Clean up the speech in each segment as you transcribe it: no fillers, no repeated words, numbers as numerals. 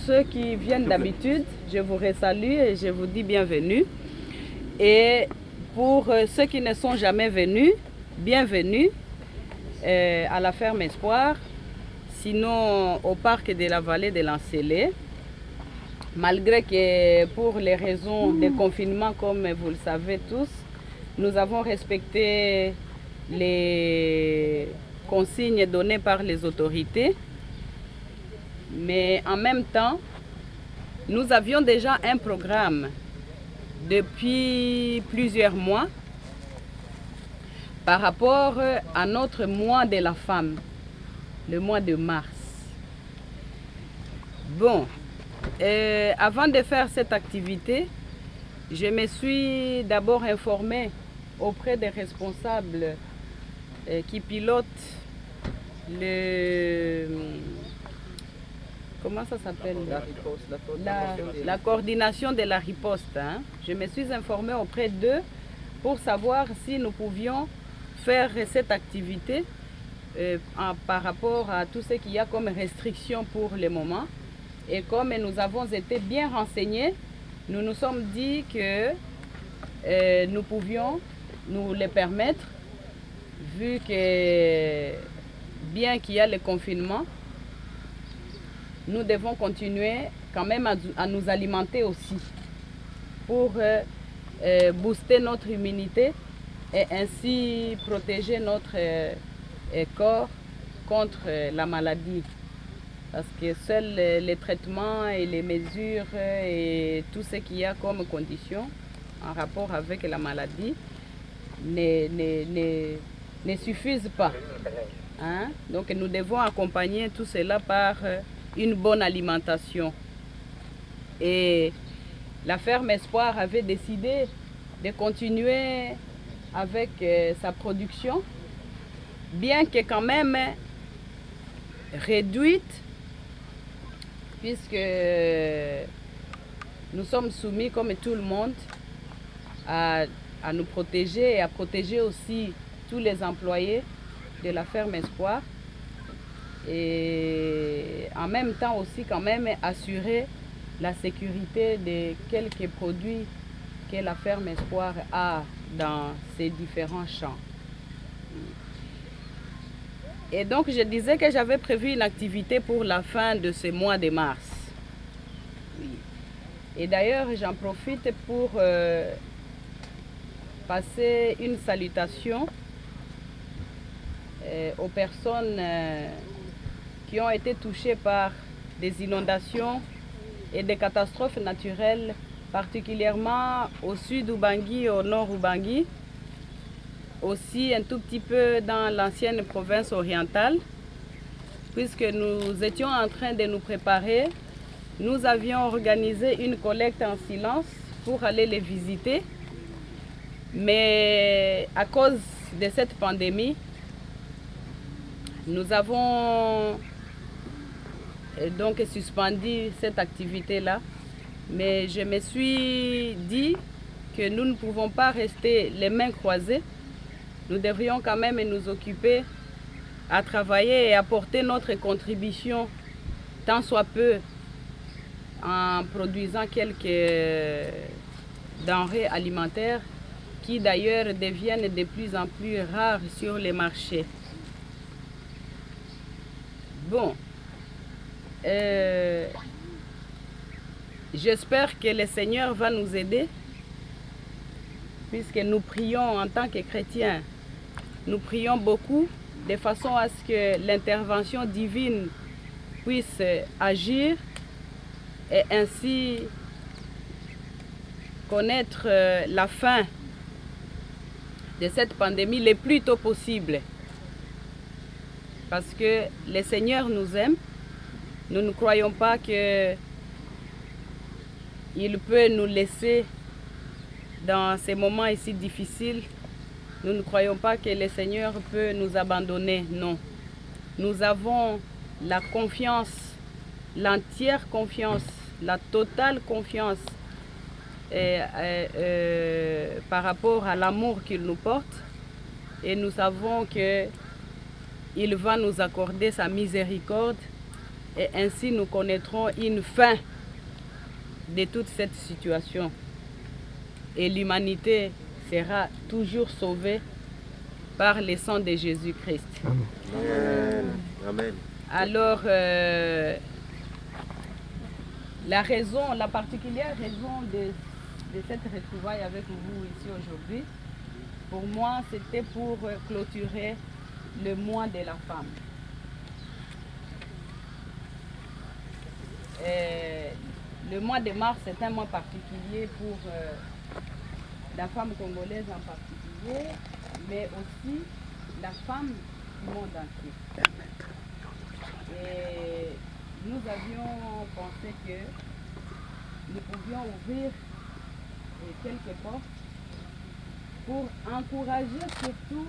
ceux qui viennent d'habitude, je vous resalue et je vous dis bienvenue. Et pour ceux qui ne sont jamais venus, bienvenue à la ferme Espoir, sinon au parc de la vallée de l'Ancélé. Malgré que pour les raisons de confinement, comme vous le savez tous, nous avons respecté les consignes données par les autorités. Mais en même temps, nous avions déjà un programme depuis plusieurs mois par rapport à notre mois de la femme, le mois de mars. Bon, avant de faire cette activité, je me suis d'abord informée auprès des responsables qui pilotent le... Comment ça s'appelle? La coordination de la riposte. Hein? Je me suis informée auprès d'eux pour savoir si nous pouvions faire cette activité par rapport à tout ce qu'il y a comme restriction pour le moment. Et comme nous avons été bien renseignés, nous nous sommes dit que nous pouvions nous le permettre, vu que bien qu'il y a le confinement, nous devons continuer quand même à nous alimenter aussi pour booster notre immunité et ainsi protéger notre corps contre la maladie. Parce que seuls les traitements et les mesures et tout ce qu'il y a comme conditions en rapport avec la maladie ne suffisent pas. Hein? Donc nous devons accompagner tout cela par une bonne alimentation. Et la ferme Espoir avait décidé de continuer avec sa production, bien que quand même réduite, puisque nous sommes soumis, comme tout le monde, à nous protéger et à protéger aussi tous les employés de la ferme Espoir. Et en même temps aussi quand même assurer la sécurité de quelques produits que la ferme Espoir a dans ses différents champs. Et donc je disais que j'avais prévu une activité pour la fin de ce mois de mars. Oui. Et d'ailleurs j'en profite pour passer une salutation aux personnes qui ont été touchées par des inondations et des catastrophes naturelles, particulièrement au sud Ubangui et au nord Ubangui, aussi un tout petit peu dans l'ancienne province orientale, puisque nous étions en train de nous préparer. Nous avions organisé une collecte en silence pour aller les visiter, mais à cause de cette pandémie, nous avons donc suspendu cette activité-là. Mais je me suis dit que nous ne pouvons pas rester les mains croisées. Nous devrions quand même nous occuper à travailler et apporter notre contribution, tant soit peu, en produisant quelques denrées alimentaires qui d'ailleurs deviennent de plus en plus rares sur les marchés. Bon, j'espère que le Seigneur va nous aider, puisque nous prions en tant que chrétiens. Nous prions beaucoup de façon à ce que l'intervention divine puisse agir et ainsi connaître la fin de cette pandémie le plus tôt possible. Parce que le Seigneur nous aime. Nous ne croyons pas qu'il peut nous laisser dans ces moments ici difficiles. Nous ne croyons pas que le Seigneur peut nous abandonner, non. Nous avons la confiance, l'entière confiance, la totale confiance par rapport à l'amour qu'il nous porte. Et nous savons qu'il va nous accorder sa miséricorde Et ainsi nous connaîtrons une fin de toute cette situation. Et l'humanité sera toujours sauvée par le sang de Jésus-Christ. Amen. Amen. Alors, la particulière raison de cette retrouvaille avec vous ici aujourd'hui, pour moi, c'était pour clôturer le mois de la femme. Le mois de mars est un mois particulier pour la femme congolaise en particulier, mais aussi la femme du monde entier. Et nous avions pensé que nous pouvions ouvrir quelques portes pour encourager surtout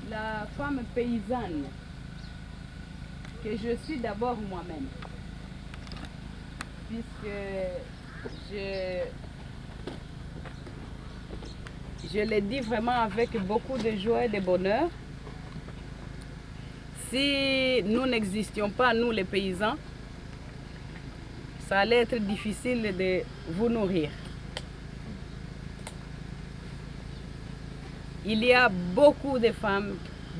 la femme paysanne, que je suis d'abord moi-même, puisque je le dis vraiment avec beaucoup de joie et de bonheur. Si nous n'existions pas, nous les paysans, ça allait être difficile de vous nourrir. Il y a beaucoup de femmes,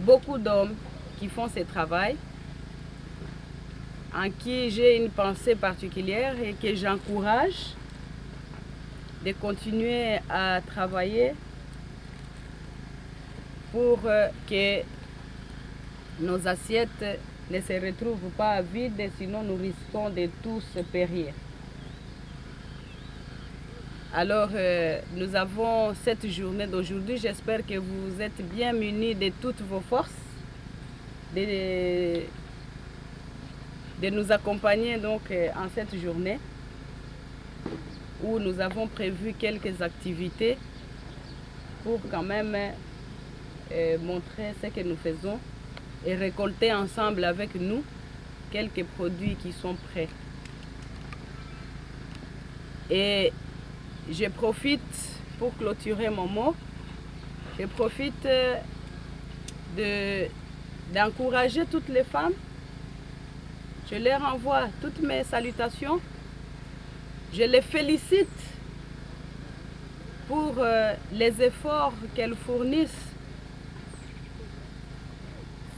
beaucoup d'hommes qui font ce travail, en qui j'ai une pensée particulière et que j'encourage de continuer à travailler pour que nos assiettes ne se retrouvent pas vides, sinon nous risquons de tous périr. Alors, nous avons cette journée d'aujourd'hui. J'espère que vous êtes bien munis de toutes vos forces, de nous accompagner donc en cette journée où nous avons prévu quelques activités pour quand même montrer ce que nous faisons et récolter ensemble avec nous quelques produits qui sont prêts. Et je profite, pour clôturer mon mot, je profite d'encourager toutes les femmes. Je leur envoie toutes mes salutations. Je les félicite pour les efforts qu'elles fournissent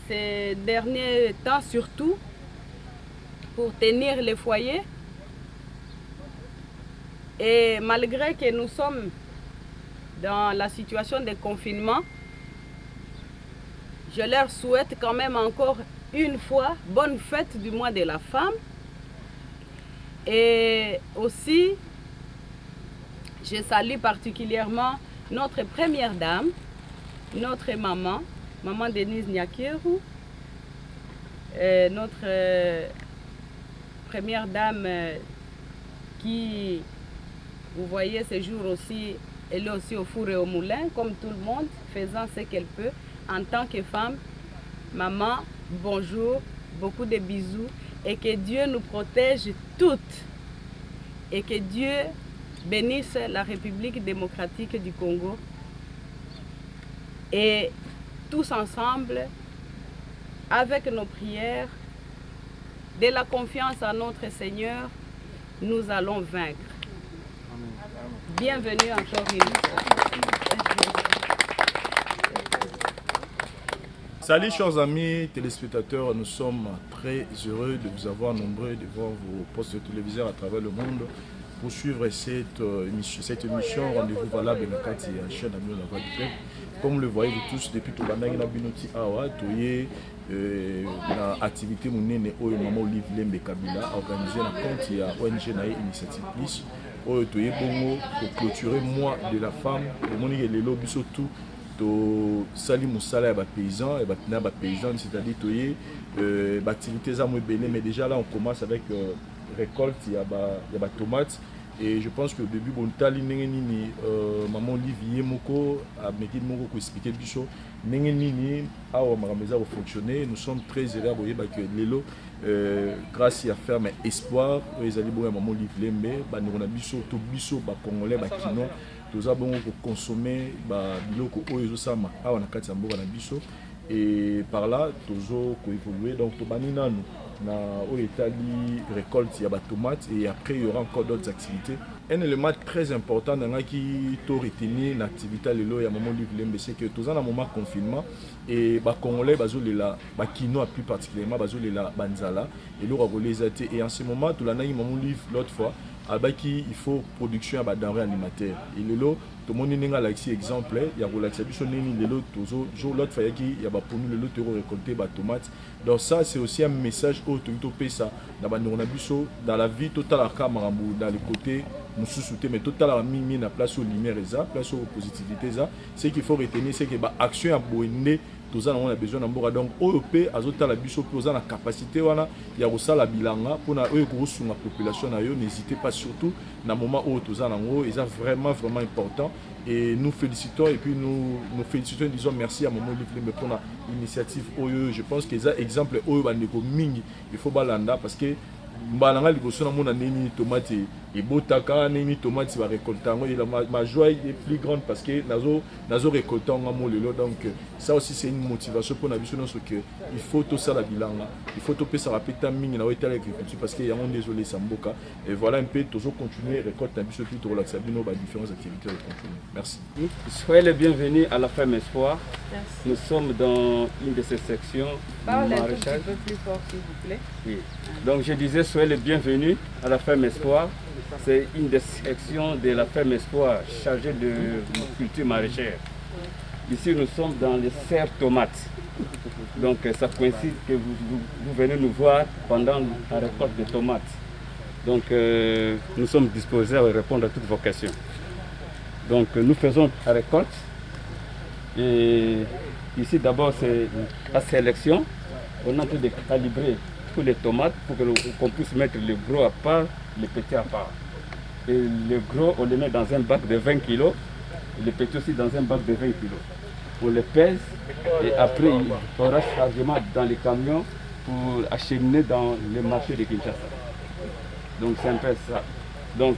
ces derniers temps, surtout pour tenir les foyers. Et malgré que nous sommes dans la situation de confinement, je leur souhaite quand même encore une fois bonne fête du mois de la femme. Et aussi, je salue particulièrement notre première dame, notre maman Denise Nyakeru, notre première dame qui, vous voyez, ce jour aussi, elle est aussi au four et au moulin, comme tout le monde, faisant ce qu'elle peut. En tant que femme, maman, bonjour, beaucoup de bisous, et que Dieu nous protège toutes, et que Dieu bénisse la République démocratique du Congo. Et tous ensemble, avec nos prières, de la confiance à notre Seigneur, nous allons vaincre. Bienvenue encore une fois. Salut chers amis téléspectateurs, nous sommes très heureux de vous avoir nombreux devant vos postes de téléviseurs à travers le monde pour suivre cette émission Rendez-vous valable dans la chaîne Amis la Voix du Peuple. Comme le voyez vous tous depuis tout le temps, na activité monene oyo Maman Olive Lembe Kabila organisé na compte ya ONG na Initiative Plus oyo toye bongo pour clôturer mois de la femme. Omoni lelo biso tout to sali musala ya ba paysans et batina ba paysannes, c'est-à-dire toye activités za mwebele, mais déjà là on commence avec récolte ya ba tomates. Et je pense que au début bon tali nini Maman Olivier moko a meki moko ko expliquer biso nini awa makameza va fonctionner. Nous sommes très heureux boyeba que lelo grâce à ferme espoir ezali boya Maman Olivier Lembe ba ndona biso to biso ba congolais ba kino toza bongo ko consommer ba biloko oyo zo sama awa na kati ya mboka na biso. et par là tozo évoluer donc tobani nanu na Itali récolte il y a tomate et après il y aura encore d'autres activités. Un élément très important dans qui to retenir l'activité lelo ya moment livre c'est que tous en un moment confinement et ba congolais bazolela ba kino plus particulièrement bazolela banzala et lo relais et en ce moment tout la na moment livre l'autre fois abaki il faut production à denrées alimentaires et lelo tout le monde n'est pas ici exemple il y a relaxé biso nini lelo tozo jour l'autre fois qui il y a ba ponu lelo to récolter ba tomate donc ça c'est aussi un message au to pesa na ba ndona biso dans la vie totale à Marambu dans les côtés nous sous-souter mais total à mis na place au lumière ça place aux positivité ça ce qu'il faut retenir c'est que ba action à boende tous on a besoin d'embora donc OEP azota la biso posa la capacité wana ya kosala bilanga pona oyo kosunga population na yo n'hésitez pas surtout na moment où tous en et ça vraiment important et nous félicitons et puis nous félicitons disons merci à Momo Livre pour l'initiative oyo je pense que ça exemple oyo bandeko mingi il faut balanda parce que mbalanga liboso na mona neni tomate et botaka neni tomate va récolter et ma joie est plus grande parce que nazo récolter ngamo lelo donc ça aussi c'est une motivation pour na biso non que il faut tout ça la bilanga il faut tout pesa rapeta mingi na weta l'agriculture parce que y a on désolé samboka et voilà un peu toujours continuer récolte na biso tout relaxer bino ba différentes activités de continuer merci. Soyez les bienvenus à la Ferme Espoir. Merci. Nous sommes dans une de ces sections. Parlez un petit peu plus fort s'il vous plaît. Oui. Donc je disais soyez les bienvenus à la Ferme Espoir. C'est une des sections de la Ferme Espoir chargée de culture maraîchère. Ici nous sommes dans les serres tomates. Donc ça coïncide que vous venez nous voir pendant la récolte de tomates. Donc nous sommes disposés à répondre à toutes vos questions. Donc nous faisons la récolte. Et ici d'abord c'est la sélection. On est en train de calibrer tous les tomates pour qu'on puisse mettre le gros à part, les petits à part. Et le gros on les met dans un bac de 20 kg, et les petits aussi dans un bac de 20 kg. On les pèse et après il y aura chargement dans les camions pour acheminer dans le marché de Kinshasa. Donc c'est un peu ça. Donc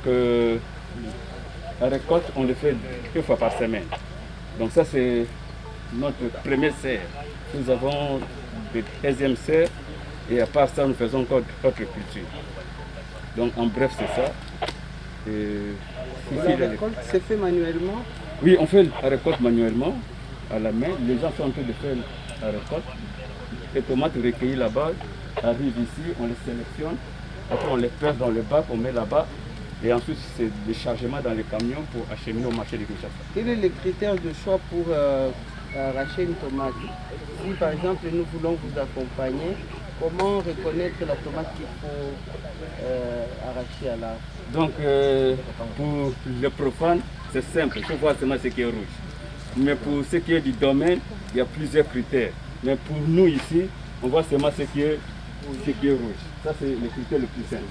la récolte on le fait 2 fois par semaine. Donc ça c'est notre première serre. Nous avons des 13e serre et à part ça nous faisons encore d'autres cultures. Donc en bref c'est ça. La récolte c'est fait manuellement? Oui, on fait la récolte manuellement à la main. Les gens sont en train de faire la récolte. Les tomates recueillies là-bas arrivent ici, on les sélectionne. Après on les pèse dans le bac, on met là-bas. Et ensuite c'est le chargement dans les camions pour acheminer au marché de Kinshasa. Quel est le critère de choix pour arracher une tomate? Si par exemple nous voulons vous accompagner, comment reconnaître la tomate qu'il faut arracher à l'arbre? Donc pour le profane, c'est simple, il faut voir seulement ce qui est rouge. Mais pour ce qui est du domaine, il y a plusieurs critères. Mais pour nous ici, on voit seulement ce qui est rouge. Ça c'est le critère le plus simple.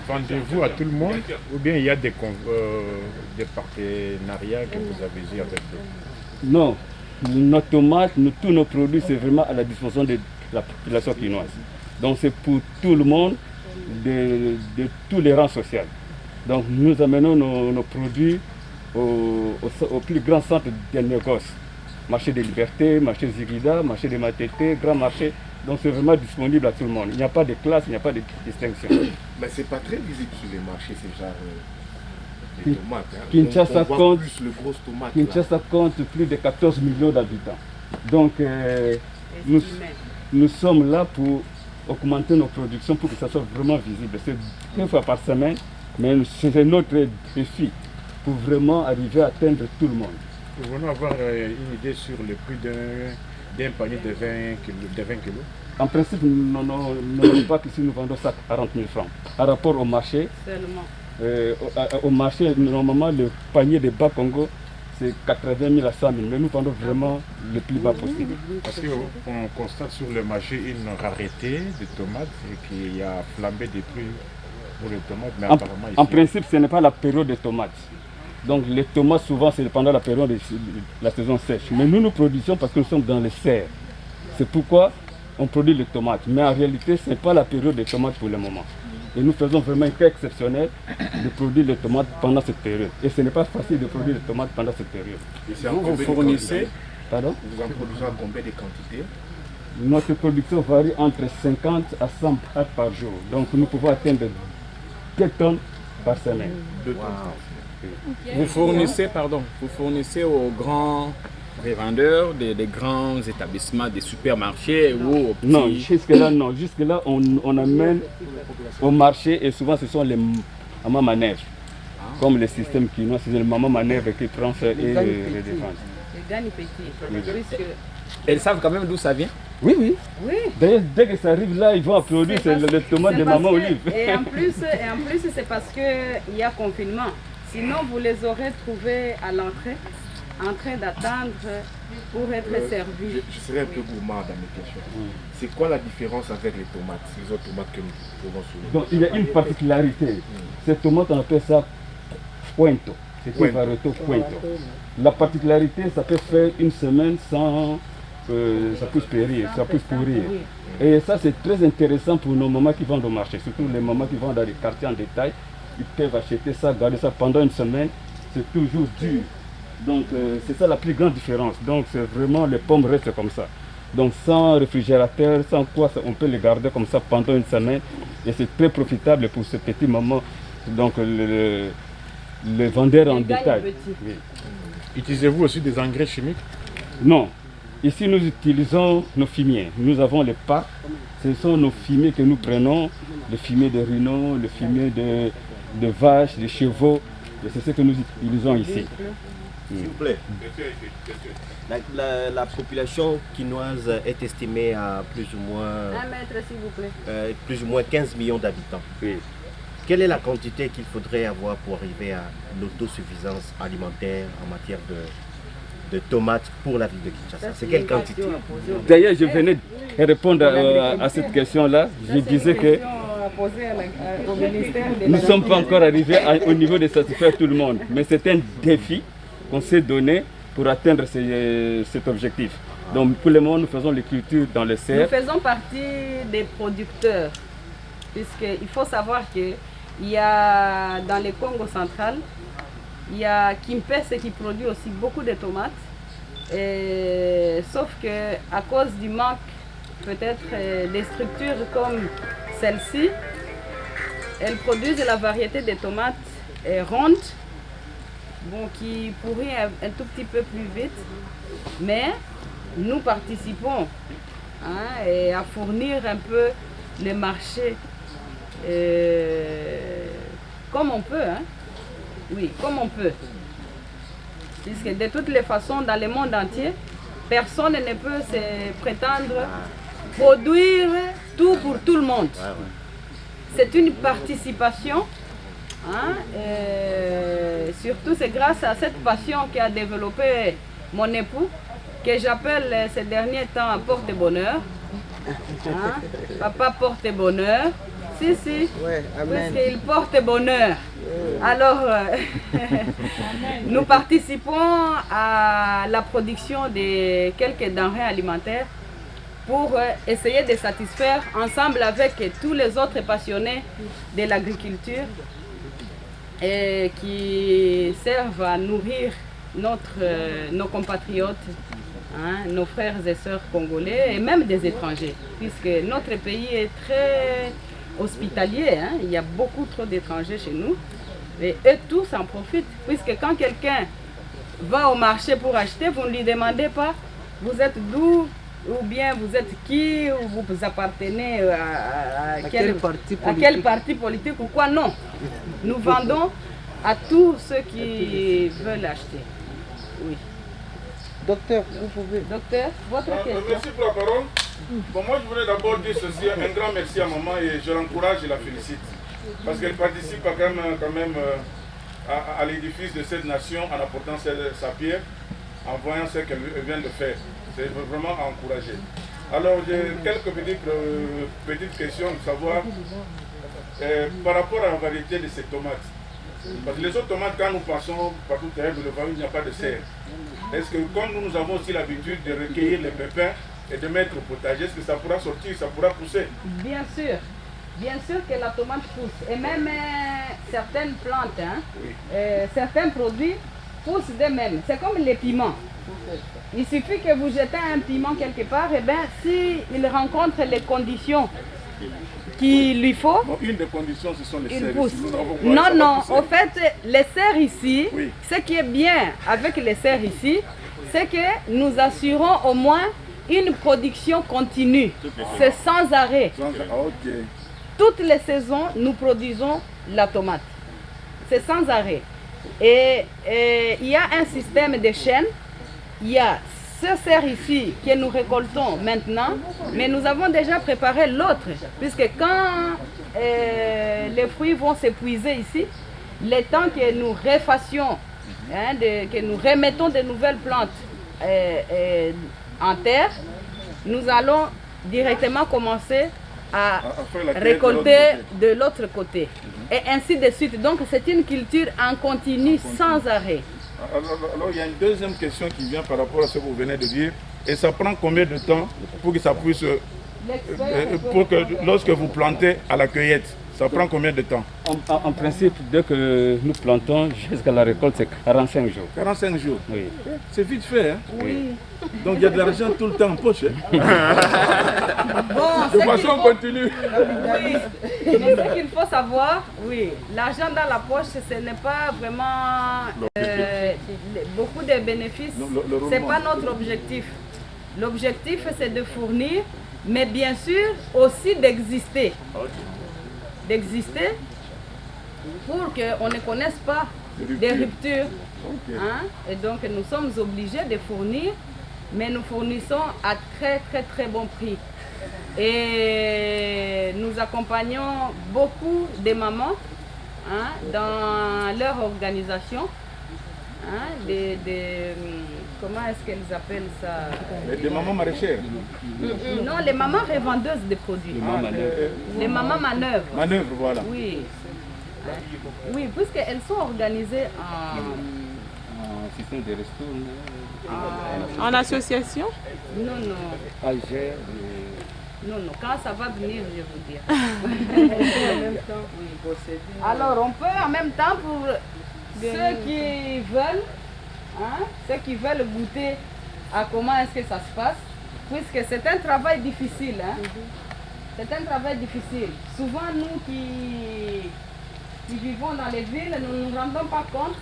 Vendez-vous à tout le monde ou bien il y a des partenariats que vous avez eu avec eux? Non, nos tomates, tous nos produits, c'est vraiment à la disposition de la population quinoise. Donc c'est pour tout le monde, de tous les rangs sociaux. Donc nous amenons nos produits au plus grand centre des négoces. Marché des Libertés, marché Zigida, marché des Matete, grand marché. Donc c'est vraiment disponible à tout le monde. Il n'y a pas de classe, il n'y a pas de distinction. Mais c'est pas très visible sur les marchés, ces genre de tomates. Hein. Kinshasa on compte, plus le gros tomate. Kinshasa compte plus de 14 millions d'habitants. Donc nous sommes là pour augmenter nos productions pour que ça soit vraiment visible. C'est 1 fois par semaine, mais c'est notre défi pour vraiment arriver à atteindre tout le monde. Nous voulons avoir une idée sur le prix d'un panier de 20 kg. En principe, nous n'avons pas qu'ici nous vendons ça à 40 000 francs. Par rapport au marché, au marché, normalement, le panier de bas Congo, c'est 80 000 à 100 000, mais nous vendons vraiment le plus bas possible. Parce qu'on constate sur le marché une rareté de tomates et qu'il y a flambé des prix pour les tomates, mais apparemment ici... En principe, ce n'est pas la période des tomates. Donc les tomates, souvent, c'est pendant la période de la saison sèche. Mais nous produisons parce que nous sommes dans les serres. C'est pourquoi on produit les tomates. Mais en réalité, ce n'est pas la période des tomates pour le moment. Et nous faisons vraiment un cas exceptionnel de produire les tomates pendant cette période. Et ce n'est pas facile de produire les tomates pendant cette période. Vous fournissez, Pardon? vous en produisez à combien de quantités? Notre production varie entre 50 à 100 pâtes par jour. Donc nous pouvons atteindre 2 tonnes par semaine. 2 tonnes. Vous fournissez aux grands revendeurs des grands établissements, des supermarchés ou aux petits... Non, jusque-là, non. Jusque-là, on amène au marché et souvent ce sont les mamans manèvres. Comme le système chinois, c'est le maman manèvre qui prend ça et le défend. Les gagnes petits. Elles savent quand même d'où ça vient? Oui, oui. Oui. D'ailleurs, dès que ça arrive là, ils vont applaudir, c'est le tomate de maman Olive. Et en plus c'est parce qu'il y a confinement. Sinon, vous les aurez trouvés à l'entrée, en train d'attendre pour être servis. Je serai un peu gourmand dans mes questions. C'est quoi la différence avec les tomates, les autres tomates que nous trouvons sur le... Donc, il y a une particularité. Ces tomates, on appelle ça pointo. C'est une variété pointo. La particularité, ça peut faire une semaine sans que ça puisse périr, ça puisse pourrir. Et ça, c'est très intéressant pour nos mamans qui vendent au marché, surtout les mamans qui vendent dans les quartiers en détail. Ils peuvent acheter ça, garder ça pendant une semaine. C'est toujours dur. Donc, c'est ça la plus grande différence. Donc, c'est vraiment, les pommes restent comme ça. Donc, sans réfrigérateur, sans quoi, on peut les garder comme ça pendant une semaine. Et c'est très profitable pour ces petits mamans. Donc, les vendeurs en détail. Oui. Utilisez-vous aussi des engrais chimiques? Non. Ici, nous utilisons nos fumiers. Nous avons les parcs. Ce sont nos fumiers que nous prenons. Le fumier de rhino, le fumier de vaches, de chevaux. Et c'est ce que nous utilisons ici. S'il vous plaît. La population quinoise est estimée à plus ou moins... 1 mètre, s'il vous plaît. Plus ou moins 15 millions d'habitants. Oui. Quelle est la quantité qu'il faudrait avoir pour arriver à l'autosuffisance alimentaire en matière de tomates pour la ville de Kinshasa? C'est quelle quantité? D'ailleurs, je venais de répondre à cette question-là. Je disais que nous ne sommes pas encore arrivés au niveau de satisfaire tout le monde. Mais c'est un défi qu'on s'est donné pour atteindre cet objectif. Donc pour le moment, nous faisons les cultures dans les serres. Nous faisons partie des producteurs, puisqu'il faut savoir que il y a dans le Congo central, il y a Kimpese qui produit aussi beaucoup de tomates. Sauf que à cause du manque peut-être des structures comme celle-ci, elles produisent la variété de tomates rondes, bon, qui pourrit un tout petit peu plus vite. Mais nous participons et à fournir un peu les marchés comme on peut, oui, comme on peut. Puisque de toutes les façons, dans le monde entier, personne ne peut se prétendre produire tout pour tout le monde. C'est une participation, surtout c'est grâce à cette passion qu'a développé mon époux, que j'appelle ces derniers temps porte-bonheur. Papa porte-bonheur. Si, parce qu'il porte bonheur. Alors, nous participons à la production de quelques denrées alimentaires pour essayer de satisfaire ensemble avec tous les autres passionnés de l'agriculture et qui servent à nourrir nos compatriotes, nos frères et sœurs congolais et même des étrangers, puisque notre pays est très hospitalier, il y a beaucoup trop d'étrangers chez nous et eux tous en profitent, puisque quand quelqu'un va au marché pour acheter, vous ne lui demandez pas vous êtes d'où ou bien vous êtes qui ou vous appartenez à quel parti politique ou quoi. Non, nous vendons à tous ceux qui veulent acheter. Oui. Docteur, vous pouvez. Docteur, votre question. Merci pour la parole. Bon, moi, je voulais d'abord dire ceci, un grand merci à maman et je l'encourage et la félicite. Parce qu'elle participe quand même à l'édifice de cette nation en apportant sa pierre, en voyant ce qu'elle vient de faire. C'est vraiment à encourager. Alors, j'ai quelques petites questions de savoir par rapport à la variété de ces tomates. Parce que les autres tomates, quand nous passons partout derrière le vallée, il n'y a pas de serre. Est-ce que comme nous avons aussi l'habitude de recueillir les pépins et de mettre au potager, est-ce que ça pourra sortir, ça pourra pousser? Bien sûr. bien sûr que la tomate pousse. Et même certaines plantes, hein, certains produits poussent d'eux-mêmes. C'est comme les piments. Il suffit que vous jetez un piment quelque part, et bien s'il rencontre les conditions qu'il lui faut, Bon, une des conditions, ce sont les il serres. pousse. Ici. Nous avons quoi, Non, ça va non, pousser. au fait, les serres ici, Oui. ce qui est bien avec les serres ici, c'est que nous assurons au moins une production continue. C'est sans arrêt. Ok. Toutes les saisons, nous produisons la tomate. C'est sans arrêt. Et il y a un système de chaînes. Il y a ce serre ici que nous récoltons maintenant, mais nous avons déjà préparé l'autre, puisque quand les fruits vont s'épuiser ici, le temps que nous refassions, hein, que nous remettons de nouvelles plantes en terre, nous allons directement commencer à faire la cueillette récolter de l'autre côté. Et ainsi de suite. Donc c'est une culture en continu, sans arrêt. Alors, il y a une deuxième question qui vient par rapport à ce que vous venez de dire. Et ça prend combien de temps pour que ça puisse, pour que lorsque vous plantez à la cueillette, ça prend combien de temps? En principe, dès que nous plantons jusqu'à la récolte, c'est 45 jours. 45 jours. Oui. C'est vite fait. Hein? Oui. Donc il y a de l'argent tout le temps en poche. Hein? Bon, De façon continue. Oui, mais ce qu'il faut savoir, oui, l'argent dans la poche, ce n'est pas vraiment beaucoup de bénéfices. Ce n'est pas notre objectif. L'objectif, c'est de fournir, mais bien sûr aussi d'exister. D'exister pour qu'on ne connaisse pas des ruptures. Hein? Et donc nous sommes obligés de fournir, mais nous fournissons à très bon prix. Et nous accompagnons beaucoup de mamans, hein, dans leur organisation. Hein, comment est-ce qu'elles appellent ça? Des mamans maraîchères. Non, les mamans revendeuses de produits. Les mamans manœuvres. Manœuvre, voilà. Oui. Oui, puisqu'elles sont organisées En système de resto, En association? Non, non. Alger, Non, non, quand ça va venir, je vous dire. Alors, on peut en même temps, pour ceux qui veulent, hein, ceux qui veulent goûter à comment est-ce que ça se passe, puisque c'est un travail difficile. Hein. C'est un travail difficile. Souvent, nous qui vivons dans les villes, nous ne nous rendons pas compte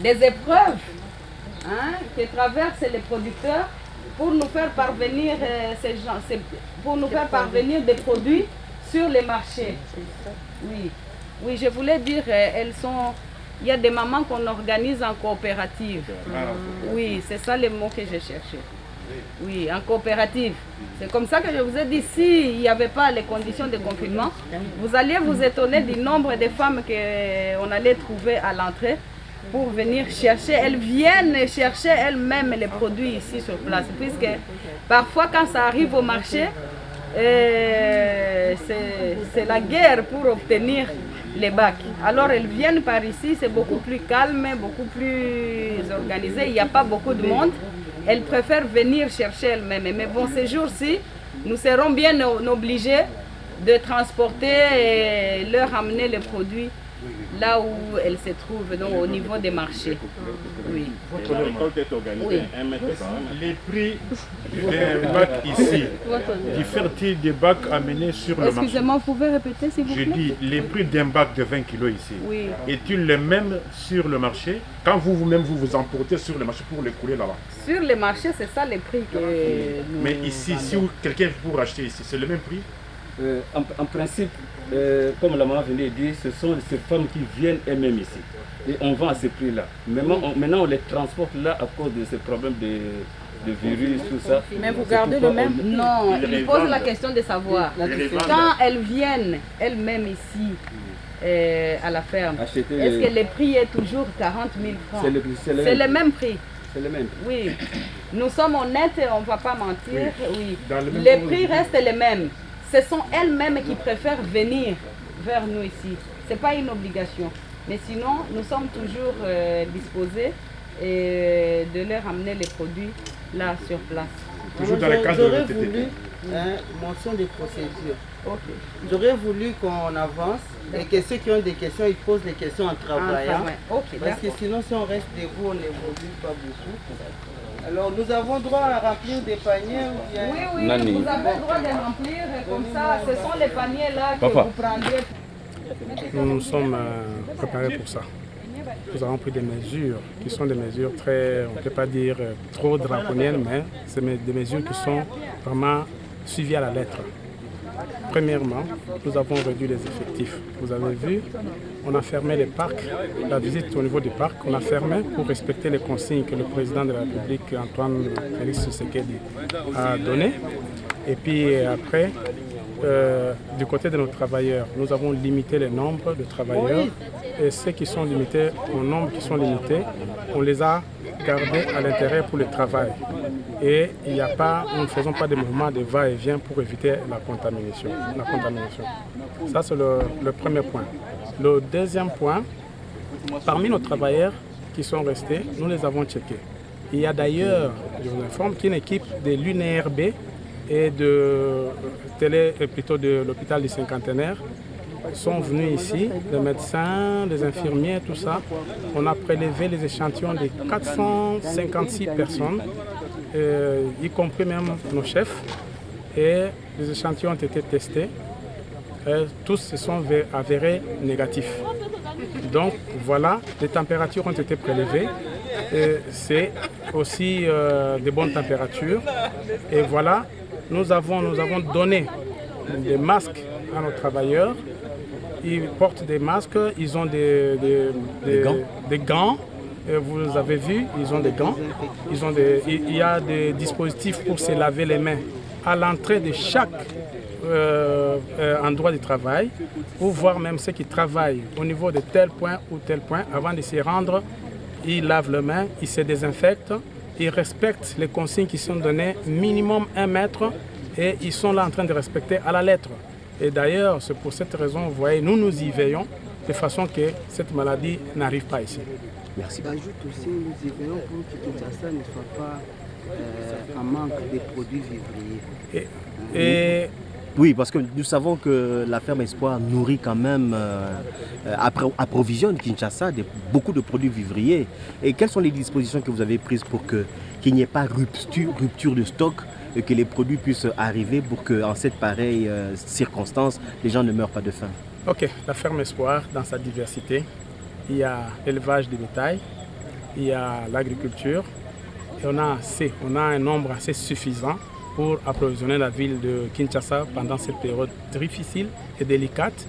des épreuves, hein, que traversent les producteurs pour nous faire parvenir pour nous faire parvenir des produits sur les marchés. Oui, oui, je voulais dire, il y a des mamans qu'on organise en coopérative. Oui, c'est ça le mot que j'ai cherché. Oui, en coopérative. C'est comme ça que je vous ai dit, s'il n'y avait pas les conditions de confinement, vous alliez vous étonner du nombre de femmes qu'on allait trouver à l'entrée pour venir chercher. Elles viennent chercher elles-mêmes les produits ici sur place, puisque parfois quand ça arrive au marché, c'est la guerre pour obtenir les bacs. Alors elles viennent par ici, c'est beaucoup plus calme, beaucoup plus organisé, il n'y a pas beaucoup de monde. Elles préfèrent venir chercher elles-mêmes. Mais bon, ces jours-ci, nous serons bien obligés de transporter et leur amener les produits là où elles se trouvent, donc au niveau des marchés. Oui. Votre récolte est organisée Oui. à 1 mètre. Les prix d'un bac ici diffèrent-ils des bacs amenés sur le marché? Excusez-moi, vous pouvez répéter s'il vous Je plaît? dis, les prix d'un bac de 20 kg ici, Oui. est-il le même sur le marché quand vous-même vous emportez sur le marché pour les couler là-bas? Sur les marchés, c'est ça les prix que nous... Mais ici, si quelqu'un pour acheter ici, c'est le même prix? En principe, comme la maman venait de dire, ce sont ces femmes qui viennent elles-mêmes ici. Et on vend à ce prix-là. Maintenant, on les transporte là à cause de ces problèmes de virus, tout ça. Mais vous gardez le même? Non, il pose la question de savoir. Quand elles viennent elles-mêmes ici, à la ferme, est-ce que le prix est toujours 40 000 francs? C'est le même prix. C'est le même. Oui. Nous sommes honnêtes, on ne va pas mentir. Oui. Le Les prix restent les mêmes. Ce sont elles-mêmes qui préfèrent venir vers nous ici. Ce n'est pas une obligation. Mais sinon, nous sommes toujours disposés de leur amener les produits là sur place. Toujours dans le cadre de J'aurais l'OTT. voulu mention des procédures. J'aurais voulu qu'on avance et que ceux qui ont des questions, ils posent les questions en travaillant. Parce que sinon, si on reste debout, on n'évolue pas beaucoup. Alors, nous avons droit à remplir des paniers ou bien... Oui, vous avez le droit de remplir comme ça. Ce sont les paniers là que vous prendrez. Nous nous sommes préparés pour ça. Nous avons pris des mesures qui sont des mesures très, on ne peut pas dire trop draconiennes, mais c'est des mesures qui sont vraiment suivies à la lettre. Premièrement, nous avons réduit les effectifs. Vous avez vu, on a fermé les parcs, la visite au niveau des parcs, on a fermé pour respecter les consignes que le président de la République, Antoine Félix Tshisekedi, a données. Et puis après, du côté de nos travailleurs, nous avons limité le nombre de travailleurs et ceux qui sont limités, au nombre qui sont limités, on les a gardés à l'intérieur pour le travail. Et nous ne faisons pas de mouvements de va-et-vient pour éviter la contamination. Ça, c'est le premier point. Le deuxième point, parmi nos travailleurs qui sont restés, nous les avons checkés. Il y a d'ailleurs, je vous informe, qu'une équipe de l'UNRB et de l'hôpital du Cinquantenaire sont venus ici, les médecins, les infirmiers, tout ça. On a prélevé les échantillons de 456 personnes, y compris même nos chefs, et les échantillons ont été testés. Tous se sont avérés négatifs. Donc voilà, les températures ont été prélevées. C'est aussi de bonnes températures. Et voilà, nous avons donné des masques à nos travailleurs. Ils portent des masques, ils ont des gants. Vous avez vu, ils ont des gants. Il y a des dispositifs pour se laver les mains à l'entrée de chaque endroit de travail, ou voir même ceux qui travaillent au niveau de tel point ou tel point. Avant de s'y rendre, ils lavent les mains, ils se désinfectent, ils respectent les consignes qui sont données, minimum 1 mètre, et ils sont là en train de respecter à la lettre. Et d'ailleurs, c'est pour cette raison, vous voyez, nous y veillons de façon que cette maladie n'arrive pas ici. Merci. J'ajoute aussi, nous y veillons pour que Kinshasa ne soit pas en manque de produits vivriers. Oui, parce que nous savons que la ferme Espoir nourrit quand même, approvisionne Kinshasa de beaucoup de produits vivriers. Et quelles sont les dispositions que vous avez prises pour qu'il n'y ait pas rupture de stock et que les produits puissent arriver pour qu'en cette pareille circonstance, les gens ne meurent pas de faim? Ok, la ferme Espoir, dans sa diversité, il y a l'élevage de bétail, il y a l'agriculture, et on a un nombre assez suffisant pour approvisionner la ville de Kinshasa pendant cette période difficile et délicate.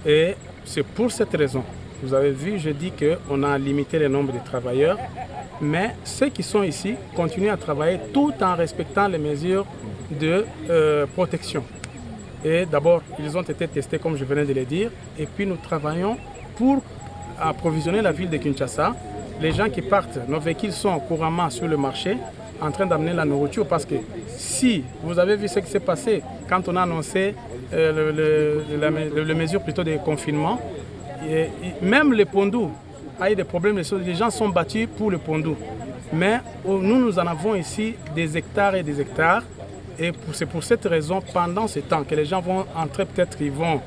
Et c'est pour cette raison, vous avez vu, je dis qu'on a limité le nombre de travailleurs, mais ceux qui sont ici continuent à travailler tout en respectant les mesures de protection. Et d'abord, ils ont été testés comme je venais de le dire, et puis nous travaillons pour approvisionner la ville de Kinshasa. Les gens qui partent, nos véhicules sont couramment sur le marché en train d'amener la nourriture, parce que si vous avez vu ce qui s'est passé quand on a annoncé les mesures plutôt de confinement, même le Pondou a eu des problèmes, les gens sont battus pour le Pondou. Mais nous en avons ici des hectares et des hectares, et c'est pour cette raison, pendant ce temps que les gens vont entrer, peut-être ils vont,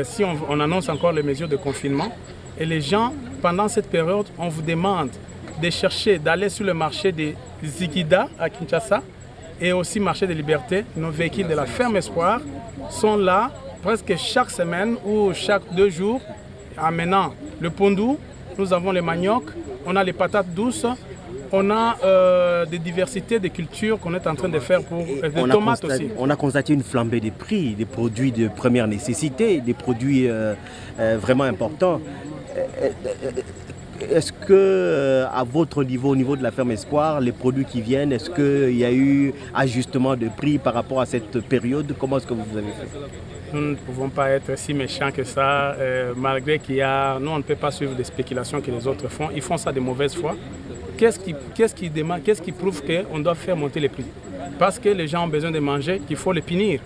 si on annonce encore les mesures de confinement, et les gens, pendant cette période, on vous demande de chercher, d'aller sur le marché de Zigida à Kinshasa et aussi marché de Liberté. Nos véhicules de la ferme Espoir sont là presque chaque semaine ou chaque 2 jours, amenant le pondou, nous avons les manioc, on a les patates douces, on a des diversités de cultures qu'on est en train de faire pour des tomates aussi. On a constaté une flambée des prix, des produits de première nécessité, des produits vraiment importants. Est-ce que, à votre niveau, au niveau de la ferme Espoir, les produits qui viennent, est-ce qu'il y a eu ajustement de prix par rapport à cette période? Comment est-ce que vous avez fait? Nous ne pouvons pas être si méchants que ça, malgré qu'il y a... Nous, on ne peut pas suivre des spéculations que les autres font. Ils font ça de mauvaise foi. Qu'est-ce qui prouve qu'on doit faire monter les prix? Parce que les gens ont besoin de manger, qu'il faut les punir.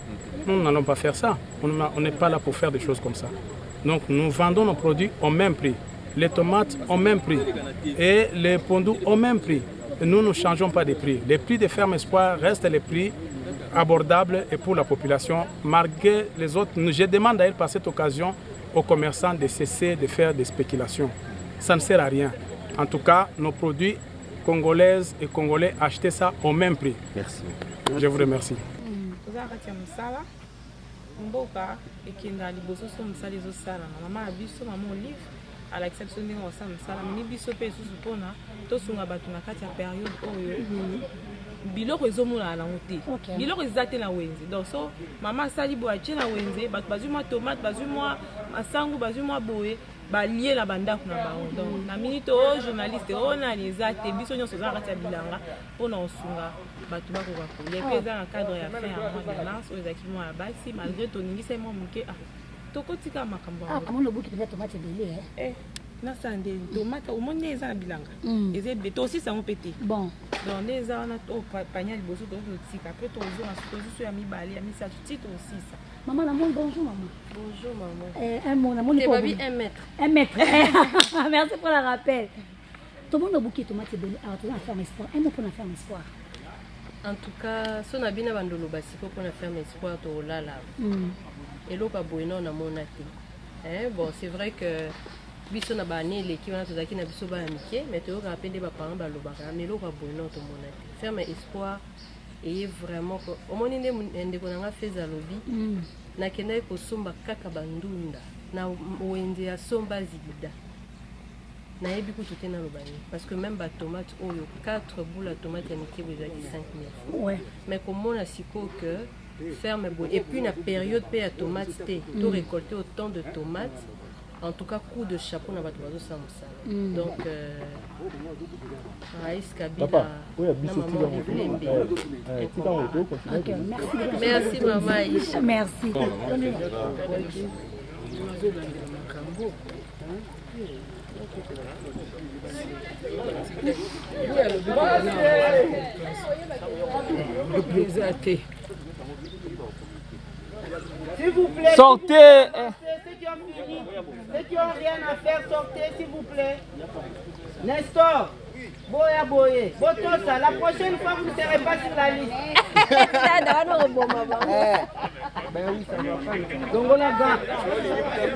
Nous n'allons pas faire ça. On n'est pas là pour faire des choses comme ça. Donc, nous vendons nos produits au même prix. Les tomates au même prix et les pondous au même prix. nous ne changeons pas de prix. Les prix des fermes Espoir restent les prix abordables et pour la population, malgré les autres. Je demande d'ailleurs par cette occasion aux commerçants de cesser de faire des spéculations. Ça ne sert à rien. En tout cas, nos produits congolaises et congolais, achetez ça au même prix. Merci. Je vous remercie. mboka ekenda liboso so mosala ezosala na mama na biso mama Olive alakisa biso ndenge basala mosala mini biso mpe lisusu mpona tosunga bato na kati ya periode oyo biloko ezomonana nango te biloko eza te na wenze donc so mama asali boye atie na wenze bato bazwi mwa tomate bazwi mwa masangu bazwi mwa boye balie na bandako na bango donc na minute oyo journaliste oyo nani eza te biso nyonso oza na kati ya bilanga mpona kosunga bato bakoka kolia mpe eza na cadre ya fin ya mois de mars oyo ezalaki mwa ya basi malgré toningisa mwa moke tokotika makambo nasala nde tomate omoni nde eza na bilanga eza ebele tosisa yango mpe te donc nde eza wana pania liboso tokotika mpe tozonga tozusu ya mibale ya misato ti tosisa. Maman, bonjour maman. Bonjour maman. Un mot, un mot. T'es babi 1 mètre. 1 mètre. Merci pour le rappel. Tout le monde a bouquet tomate belé. Alors tu vas faire espoir. Un mot pour faire espoir. En tout cas, si on a bien bandolo basi pour faire espoir to là là. Et l'eau pas boino na monate. Bon, c'est vrai que biso na bané les qui on a toutaki na biso ba amitié, mais tu as rappelé ba parents ba lobaka, mais l'eau pas boino to monate. Faire espoir. Et vraiment au moins ndeko nanga feza lobi nakenda kosomba kaka bandunda na wenze ya somba zibida na yebi kutu te na lobani parce que même ba tomate oyo 4 boules de tomate ya mike boza ki 5000 ouais mais comment na siko que ferme bon et puis na période pe ya tomate te to récolter autant de tomates en tout cas coup de chapeau na bato bazo samsa donc Raïs Kabila merci maman Aïcha merci s'il vous plaît, sortez. Ceux qui ont fini, ceux qui n'ont rien à faire, sortez s'il vous plaît. Nestor, Boya Boye, Botosa, la prochaine fois vous ne serez pas sur la liste. Ben oui, ça va pas. Dongolaga,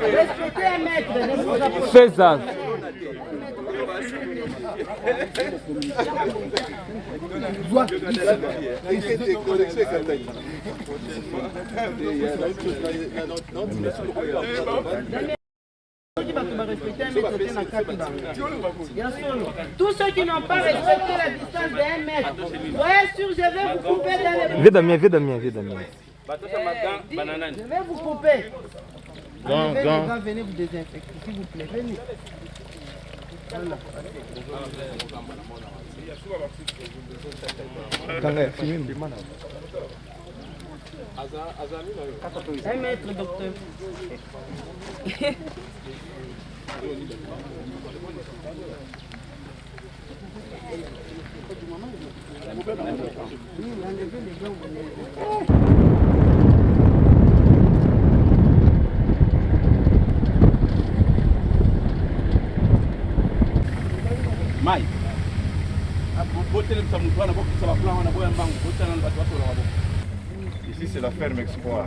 respectez un maître, ne vous approchez pas. César. Tous ceux qui n'ont pas respecté la distance de 1 mètre, soyez sûr, je vais vous couper dans les... Viens Damien. Je vais vous couper. Venez vous désinfecter, s'il vous plaît. Venez. Voilà. Un mètre, docteur. Ici c'est la ferme Espoir.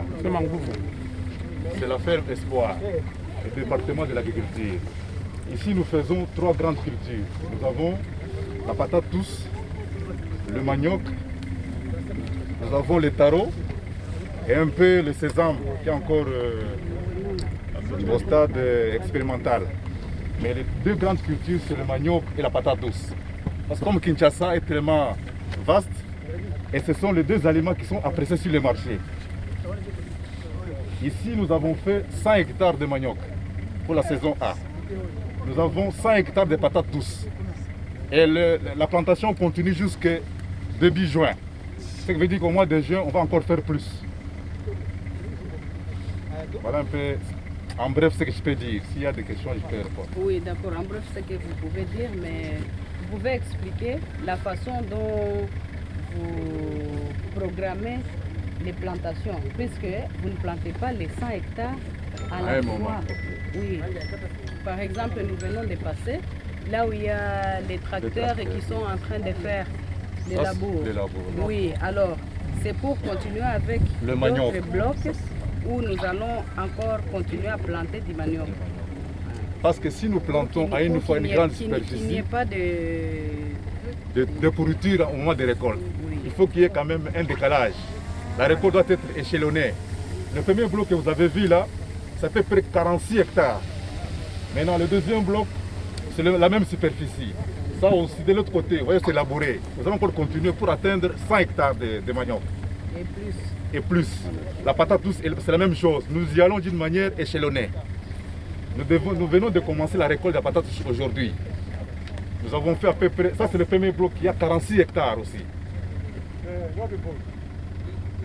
C'est la ferme Espoir, le département de l'agriculture. Ici nous faisons 3 grandes cultures. Nous avons la patate douce, le manioc, nous avons les tarots et un peu le sésame qui est encore au stade expérimental. Mais les 2 grandes cultures c'est le manioc et la patate douce. Parce que comme Kinshasa est tellement vaste, et ce sont les 2 aliments qui sont appréciés sur le marché. Ici, nous avons fait 100 hectares de manioc pour la saison A. Nous avons 100 hectares de patates douces. Et la plantation continue jusqu'à début juin. Ce qui veut dire qu'au mois de juin, on va encore faire plus. Voilà un peu, en bref, ce que je peux dire. S'il y a des questions, je peux répondre. Oui, d'accord. En bref, ce que vous pouvez dire, mais vous pouvez expliquer la façon dont vous programmez les plantations, puisque vous ne plantez pas les 100 hectares à la fois. Oui. Par exemple, nous venons de passer là où il y a les tracteurs et qui sont en train de faire les labours. Oui, alors c'est pour continuer avec d'autres blocs où nous allons encore continuer à planter du manioc. Parce que si nous plantons à une fois une grande superficie, qu'il n'y ait pas de pourriture au moment de récolte, il faut qu'il y ait quand même un décalage. La récolte doit être échelonnée. Le premier bloc que vous avez vu là, ça fait près de 46 hectares. Maintenant, le deuxième bloc, c'est la même superficie. Ça aussi, de l'autre côté, vous voyez, c'est labouré. Nous allons encore continuer pour atteindre 100 hectares de manioc. Et plus. Et plus. La patate douce, c'est la même chose. Nous y allons d'une manière échelonnée. Nous venons de commencer la récolte de la patate aujourd'hui. Nous avons fait à peu près, ça c'est le premier bloc, il y a 46 hectares aussi.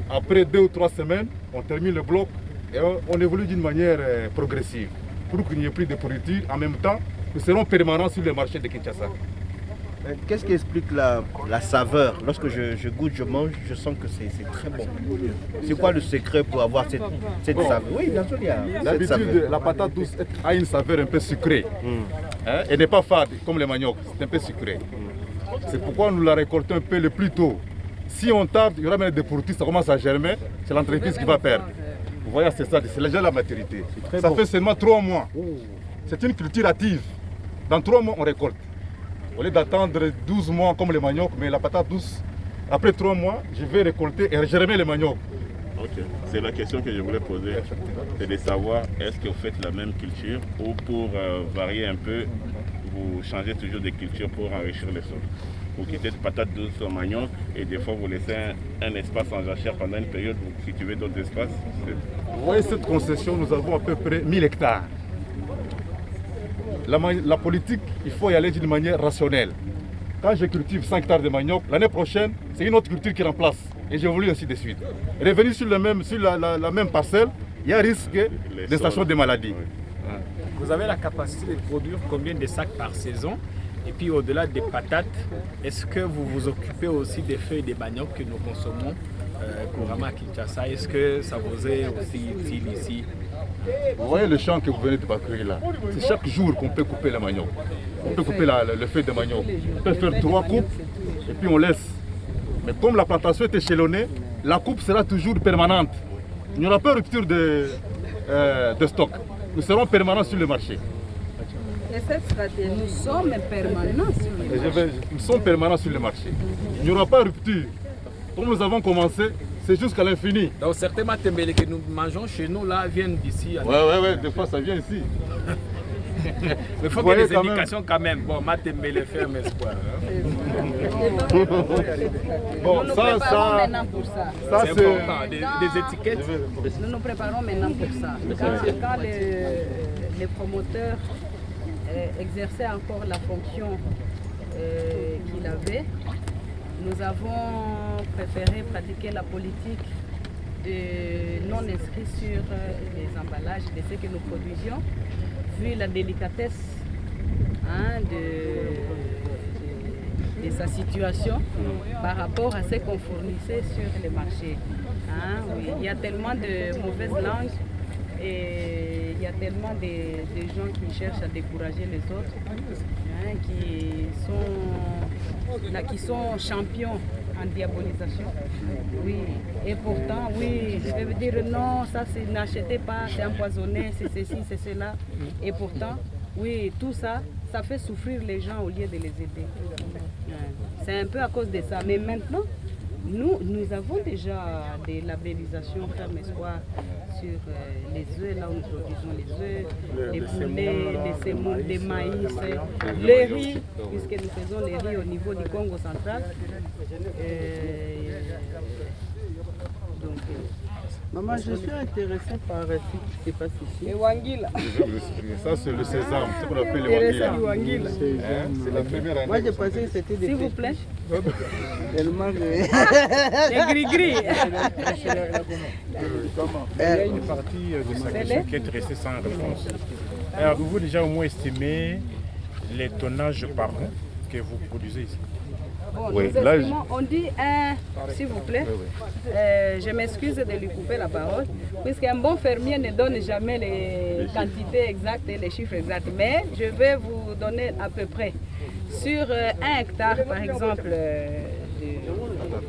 Après 2 ou 3 semaines, on termine le bloc et on évolue d'une manière progressive pour qu'il n'y ait plus de pourriture. En même temps, nous serons permanents sur le marché de Kinshasa. Qu'est-ce qui explique la saveur? Lorsque je goûte, je mange, je sens que c'est très bon. C'est quoi le secret pour avoir cette saveur? Oui, bien sûr, il y a l'habitude, la patate douce a une saveur un peu sucrée. Hein? Elle n'est pas fade comme le manioc, c'est un peu sucré. C'est pourquoi nous la récoltons un peu le plus tôt. Si on tarde, il y aura même des pourritures, ça commence à germer, c'est l'entreprise qui va perdre. Vous voyez, c'est ça, c'est déjà la maturité. Ça fait seulement 3 mois. C'est une culture hâtive. Dans 3 mois, on récolte. Au lieu d'attendre 12 mois comme le manioc, mais la patate douce, après 3 mois, je vais récolter et germer le manioc. Ok, c'est la question que je voulais poser, c'est de savoir est-ce que vous faites la même culture ou pour varier un peu, vous changez toujours de culture pour enrichir le sol. Vous quittez de patate douce au manioc et des fois vous laissez un espace en jachère pendant une période, vous cultivez d'autres espaces. Vous voyez cette concession, nous avons à peu près 1000 hectares. La politique, il faut y aller d'une manière rationnelle. Quand je cultive 5 hectares de manioc, l'année prochaine, c'est une autre culture qui remplace. Et j'évolue ainsi de suite. Revenir sur la même parcelle, il y a risque d'installation des maladies. Oui. Vous avez la capacité de produire combien de sacs par saison? Et puis au-delà des patates, est-ce que vous vous occupez aussi des feuilles de manioc que nous consommons couramment à Kinshasa? Est-ce que ça vous est aussi utile ici? Vous voyez le champ que vous venez de parcourir là, c'est chaque jour qu'on peut couper le manioc. On peut couper le feuille de manioc. On peut faire 3 coupes et puis on laisse. Mais comme la plantation est échelonnée, la coupe sera toujours permanente. Il n'y aura pas de rupture de stock. Nous serons permanents sur le marché. Et cette stratégie, nous sommes permanents sur le marché. Nous sommes permanents sur le marché. Il n'y aura pas de rupture. Comme nous avons commencé, c'est jusqu'à l'infini. Donc certains matembele que nous mangeons chez nous là viennent d'ici. Ouais, des fois ça vient ici. Mais il faut qu'il y ait des indications quand même. Bon, matembele ferme espoir. Bon, nous nous préparons maintenant pour ça. C'est important, des étiquettes. Nous nous préparons maintenant pour ça. Quand les promoteurs exerçaient encore la fonction qu'il avait, nous avons préféré pratiquer la politique de non-inscrit sur les emballages de ce que nous produisions, vu la délicatesse de sa situation par rapport à ce qu'on fournissait sur les marchés. Oui, il y a tellement de mauvaises langues et il y a tellement de gens qui cherchent à décourager les autres, qui sont champions en diabolisation. Oui, et pourtant, oui, je vais vous dire non, ça n'achetez pas, c'est empoisonné, c'est ceci, c'est cela. Et pourtant, oui, tout ça, ça fait souffrir les gens au lieu de les aider. C'est un peu à cause de ça. Mais maintenant, nous avons déjà des labellisations Ferme Espoir sur les œufs, là où nous produisons les œufs, les poulets, les semoule, les maïs, les riz, puisque nous faisons les riz au niveau du Congo central. Maman, je suis intéressée par ce qui se passe ici. Et Wangila. Ça, c'est le sésame, c'est ce qu'on appelle le Wangila. C'est la première année. Moi, j'ai pensé que c'était des... S'il vous plaît. Tellement que... Les gris-gris. Il y a une partie de sa question qui est restée sans réponse. Avez-vous déjà au moins estimé les tonnages par an que vous produisez ici? Bon, Oui, nous là, estimons, on dit un, s'il vous plaît. Je m'excuse de lui couper la parole, puisqu'un bon fermier ne donne jamais les quantités exactes et les chiffres exacts. Mais je vais vous donner à peu près. Sur 1 hectare, par exemple,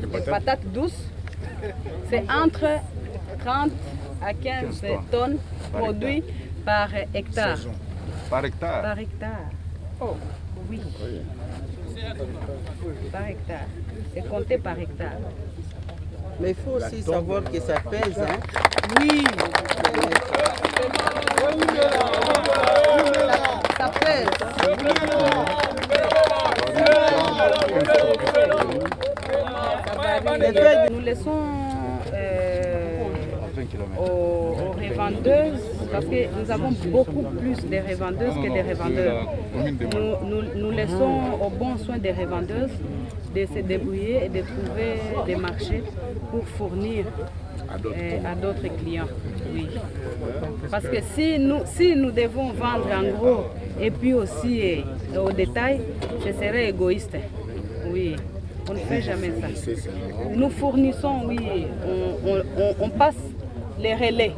de patates douces, c'est entre 30 à 15 tonnes produits par hectare. Par hectare? Par hectare. Oh, oui. Par hectare. C'est compté par hectare. Mais il faut aussi savoir que ça pèse. Hein? Oui. Ça pèse. Nous laissons aux revendeuses, parce que nous avons beaucoup plus de revendeuses que des revendeurs. Nous laissons au bon soin des revendeuses de se débrouiller et de trouver des marchés pour fournir à d'autres clients. Oui. Parce que si nous devons vendre en gros et puis aussi au détail, ce serait égoïste. Oui. On ne fait jamais ça. Nous fournissons, oui, on passe les relais.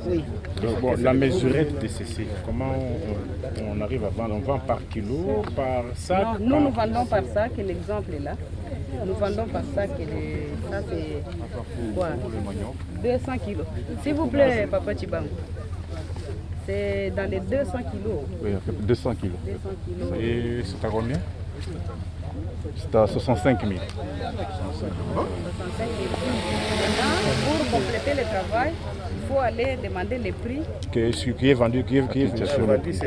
Oui. Donc, bon, la mesurette de ceci, comment on arrive à vendre? On vend par kilo, par sac? Non, nous vendons par sac, et l'exemple est là. Nous vendons par sac, et ça c'est quoi? 200 kilos. S'il vous plaît, Papa Chibango. C'est dans les 200 kilos. Oui, 200 kilos. 200 kilos. Et c'est à combien? C'est à 65 000. 65 000. Maintenant, pour compléter le travail, il faut aller demander les prix. Qui est vendu, qui est sur le prix.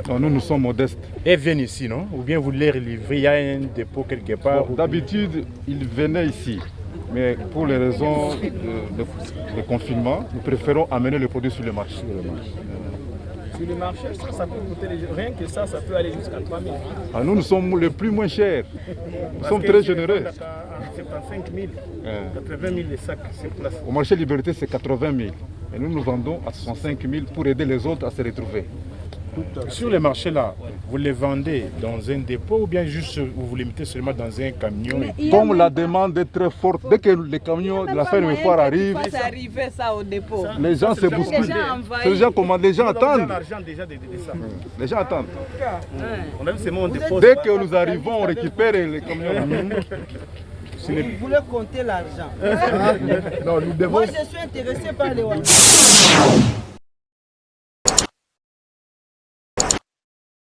Non, nous sommes modestes. Elles viennent ici, non? Ou bien vous les livrez, il y a un dépôt quelque part? Bon, d'habitude, ils venaient ici. Mais pour les raisons de confinement, nous préférons amener le produit sur le marché. Sur le marché, ça peut coûter, rien que ça peut aller jusqu'à 3 000. Ah, nous sommes les plus moins chers. Nous sommes très généreux. 75 000, 80 000 les sacs sur place. Au marché Liberté, c'est 80 000. Et nous vendons à 65 000 pour aider les autres à se retrouver. Sur les marchés là, vous les vendez dans un dépôt ou bien juste vous les mettez seulement dans un camion? Comme la demande est très forte, dès que les camions de la ferme foire arrivent, ça au dépôt. Les gens se bousculent. Les gens commandent, les gens attendent. Les gens attendent. Dès que nous arrivons, on récupère les camions. Vous voulez compter l'argent? Non, nous devons... Moi, je suis intéressé par les